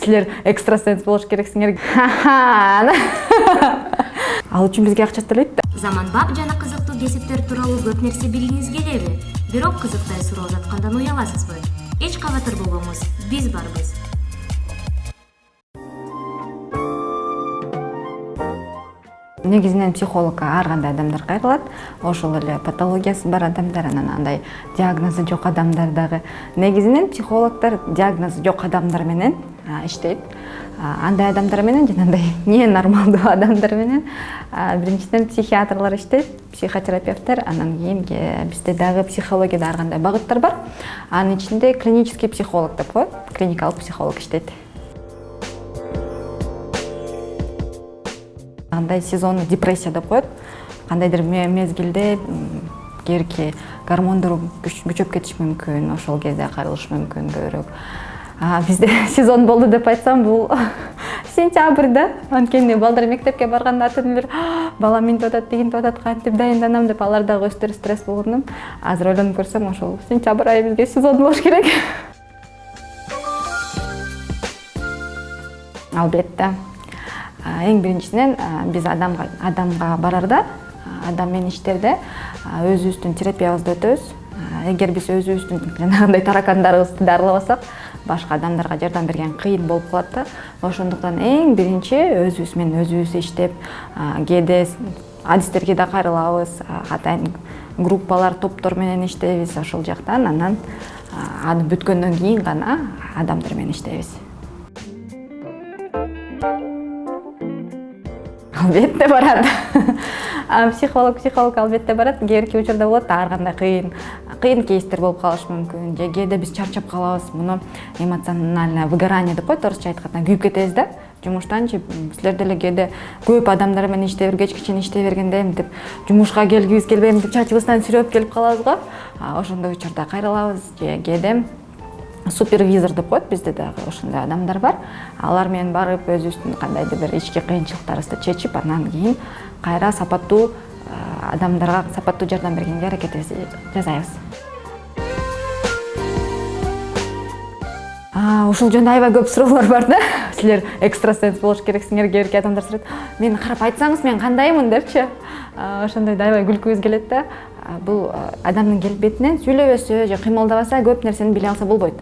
Силер экстрасенс болуш керексиңер. Ал үчүн бизге акча төлөйт да. Заманбап жана кызыктуу кесиптер тууралуу көп нерсе билгиңиз келеби? Бирок кызыктай суроо жаткандан уяласызбы? Эч кабатыр болбоңуз, биз барбыз. Негизинен психологко ар кандай адамдар кайрылат. Ошол эле патологиясы бар адамдар, анан андай диагнозу жок адамдар дагы. Негизинен психологдор диагнозу жок адамдар менен иштейт. Андай адамдар менен жанагындай не нормалдуу адамдар менен биринчиден психиатрлар иштейт, психотерапевттер, анан кийин бизде дагы психологияда ар кандай багыттар бар. Анын ичинде клинический психолог деп коет, клиникалык психолог иштейт. Кандай сезонный депрессия деп коет. Кандайдыр мезгилде кээинки гормондор күчөп кетиш мүмкүн, ошол кезде кайрылыш мүмкүн көбүрөөк. Бизде сезон болду деп айтсам, бул сентябрда. Анткени балдар мектепке барганда ата-энелер балам минтип атат, дегинтип атат, кантип дайынданам деп алар дагы өздөрү стресс болгондон. Азыр ойлонуп көрсөм, ошол сентябрь айы бизге сезон болуш керек. Албетте. Эң биринчиден биз адамга барарда, адам менен иштерде өзүбүздүн терапиябызды өтөбүз. Эгер биз өзүбүздүн жанагындай таракандарыбызды дарылабасак, башка адамдарга жардам берген кыйын болуп калат да. Ошондуктан эң биринчи өзүбүз менен өзүбүз иштеп, кээде адистерге да кайрылабыз, атайын группалар, топтор менен иштейбиз ошол жактан, анан аны бүткөндөн кийин гана адамдар менен иштейбиз. Албетте барат. Психолог албетте барат. Кээинки учурда болот, ар кандай кыйын кейстер болуп калыш мүмкүн. Же кээде биз чарчап калабыз. Муну эмоциональное выгорание деп коет, орусча айтканда, күйүп кетебиз да. Жумуштанчы силер деле кээде көп адамдар менен иштей кечкичен иштей бергенде эмтип жумушка келгибиз келбей эмтип чачыбыздан сүрөп келип калабыз го. Ошондой учурда кайрылабыз. Же кээде супервизор деп коет, бизде дагы ошондой адамдар бар. Алар менен барып өзүбүздүн кандайдыр бир ички кыйынчылыктарыбызды чечип, анан кийин кайра сапаттуу адамдарга сапаттуу жардам бергенге аракетибизди жасайбыз. Ушул жөнүндө аябай көп суроолор бар да. Силер экстрасенс болуш керексиңер, кээинки адамдар сурайт. Мени карап айтсаңыз, мен кандаймын депчи. Ошондой аябай күлкүбүз келет да. Бул адамдын келбетинен сүйлөбөсө же кыймылдабаса көп нерсени биле алса болбойт.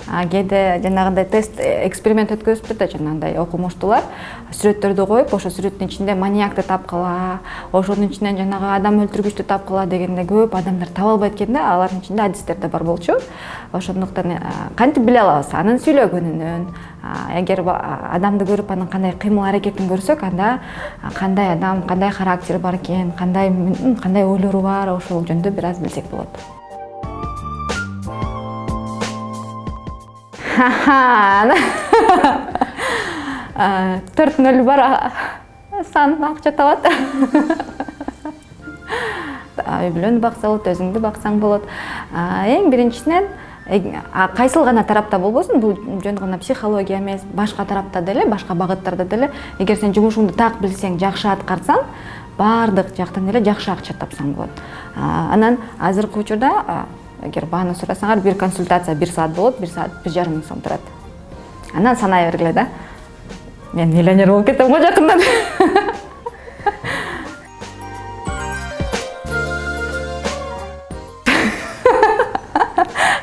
Кээде жанагындай тест, эксперимент өткөзүптүр да, жанагындай окумуштуулар сүрөттөрдү коюп, ошо сүрөттүн ичинде маньякты тапкыла, ошонун ичинен жанагы адам өлтүргүчтү тапкыла дегенде көп адамдар таба албайт экен да, алардын ичинде адистер да бар болчу. Ошондуктан кантип биле алабыз? Анын сүйлөгөнүнөн, эгер адамды көрүп анын кандай кыймыл аракетин көрсөк, анда кандай адам, кандай характер бар экен, кандай ойлору бар, ошол жөнүндө бир аз билсек болот. 4-0 бар, сан акча табат. Үй бүлөнү бакса болот, өзүңдү баксаң болот. Эң биринчиден кайсыл гана тарапта болбосун, бул жөн гана психология эмес, башка тарапта деле, башка багыттарда деле, эгер сен жумушуңду так билсең, жакшы аткарсаң, баардык жактан эле жакшы акча тапсаң болот. Анан азыркы учурда эгер бааны сурасаңар, бир консультация 1 саат болот, 1 саат 1,5 миң сом турат. Анан санай бергиле да. Мен миллионер болуп кетем го жакындан.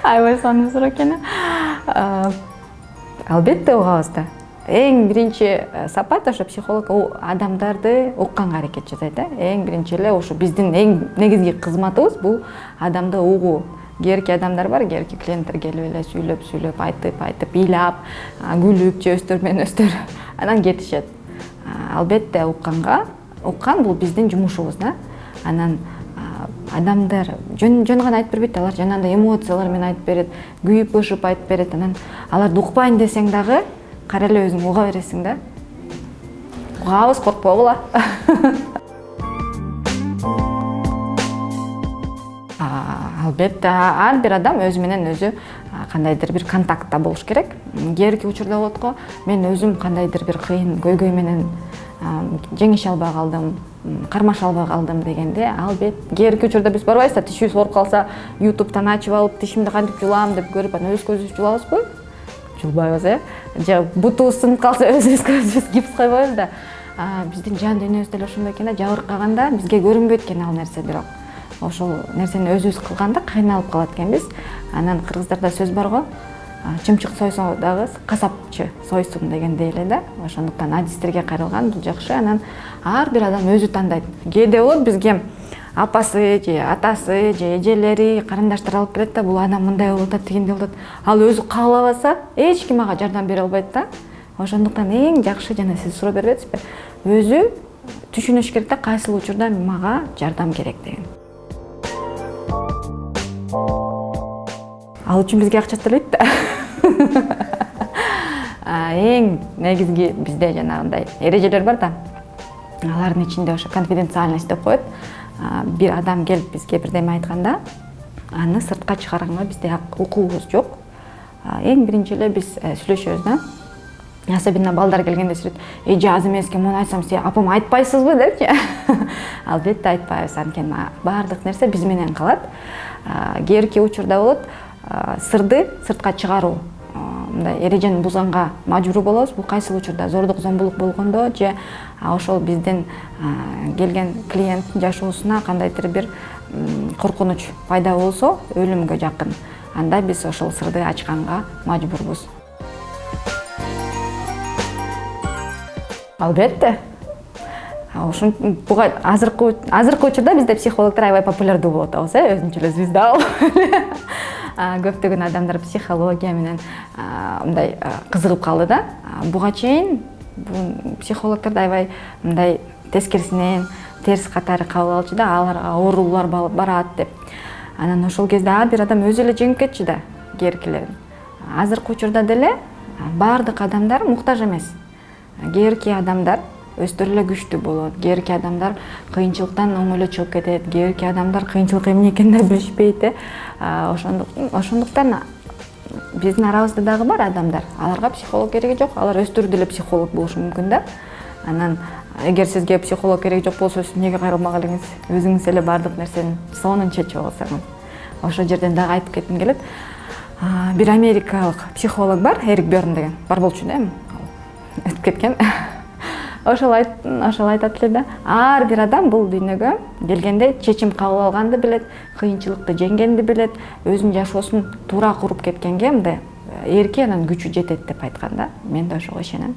Аябай сонун суроо экен. Албетте угабыз да. Эң биринчи сапат ошо психолог адамдарды укканга аракет жасайт да. Эң биринчи эле ошо биздин эң негизги кызматыбыз бул адамды угуу. Кээинки адамдар бар, кээинки клиенттер келип эле сүйлөп, айтып, ыйлап, күлүп, же өстөр менен өстөр анан кетишет. Албетте уккан бул биздин жумушубуз да. Анан адамдар жөн гана айтып бербейт, алар жанагындай эмоциялар менен айтып берет, күйүп-бышып айтып берет. Анан аларды укпайм десең дагы кара эле өзүң уга бересиң да. Угабыз, коркпогула. Албетте, ар бир адам өзү менен өзү кандайдыр бир контактта болуш керек. Кээинки учурда болот го, мен өзүм кандайдыр бир кыйын көйгөй менен жеңише албай калдым. кармаша албай калдым дегенде, албет кээинки учурда биз барбайбыз да, тишибиз ооруп калса ютубтан ачып алып тишимди кантип жулам деп көрүп анан өзүбүз жулабызбы? Жулбайбыз, же бутубуз сынып калса өзүбүз гипс койбойбуз да. Биздин жан дүйнөбүз деле ошондой экен да, жабыркаганда бизге көрүнбөйт экен ал нерсе, бирок ошол нерсени өзүбүз кылганда кыйналып калат экенбиз. Анан кыргыздарда сөз бар го, чымчык сойсоң дагы касапчы сойсун дегендей эле да. Ошондуктан адистерге кайрылган бул жакшы. Анан ар бир адам өзү тандайт. Кээде болот бизге апасы же атасы же эжелери, карындаштары алып келет да, бул адам мындай болуп атат, тигиндей болуп атат. Ал өзү каалабаса, эч ким ага жардам бере албайт да. Ошондуктан эң жакшы, жана сиз суроо бербедизби, өзү түшүнүш керек да, кайсыл учурда мага жардам керек деген. Ал үчүн бизге акча төлөйт да. Эң негизги бизде жанагындай эрежелер бар да. Алардын ичинде ошо конфиденциальность деп коет. Бир адам келип бизге бирдеме айтканда, аны сыртка чыгарганга бизде укугубуз жок. Эң биринчи эле биз сүйлөшөбүз да. Особенно балдар келгенде сүйлөйт. Эже аз эмеске муну айтсам, сиз апам айтпайсызбы депчи. Албетте айтпайбыз, анткени баардык нерсе биз менен калат. Кээинки учурда болот, сырды сыртка чыгаруу, мындай эрежени бузганга мажбур болобуз. Бул кайсыл учурда? Зордук зомбулук болгондо же ошол биздин келген клиенттин жашоосуна кандайдыр бир коркунуч пайда болсо, өлүмгө жакын. Анда биз ошол сырды ачканга мажбурбуз. Албетте. Буга азыркы учурда бизде психологдор аябай популярдуу болуп атабыз, өзүнчө эле звезда болуп. Көптөгөн адамдар психология менен мындай кызыгып калды да. Буга чейин психологдор аябай мындай тескерисинен терс катары кабыл алчу да, аларга оорулар барат деп. Анан ошол кезде ар бир адам өзү эле жеңип кетчү да кээинкилерин. Азыркы учурда деле баардык адамдар муктаж эмес. Кээинки адамдар өздөрү эле күчтүү болот. Кээинки адамдар кыйынчылыктан оң эле чыгып кетет. Кээинки адамдар кыйынчылык эмне экенин да билишпейт. Ошондуктан биздин арабызда дагы бар адамдар. Аларга психолог кереги жок. Алар өздөрү деле психолог болушу мүмкүн да. Анан эгер сизге психолог кереги жок болсо, сиз эмнеге кайрылмак элеңиз? Өзүңүз эле баардык нерсени сонун чечип алсаңыз. Ошол жерден дагы айтып кетким келет. Бир америкалык психолог бар, Эрик Берн деген. Бар болчу да, өтүп кеткен. Ошол айтат эле да, ар бир адам бул дүйнөгө келгенде чечим кабыл алганды билет, кыйынчылыкты жеңгенди билет, өзүнүн жашоосун туура куруп кеткенге мындай эрки анан күчү жетет деп айткан да. Мен да ошого ишенем.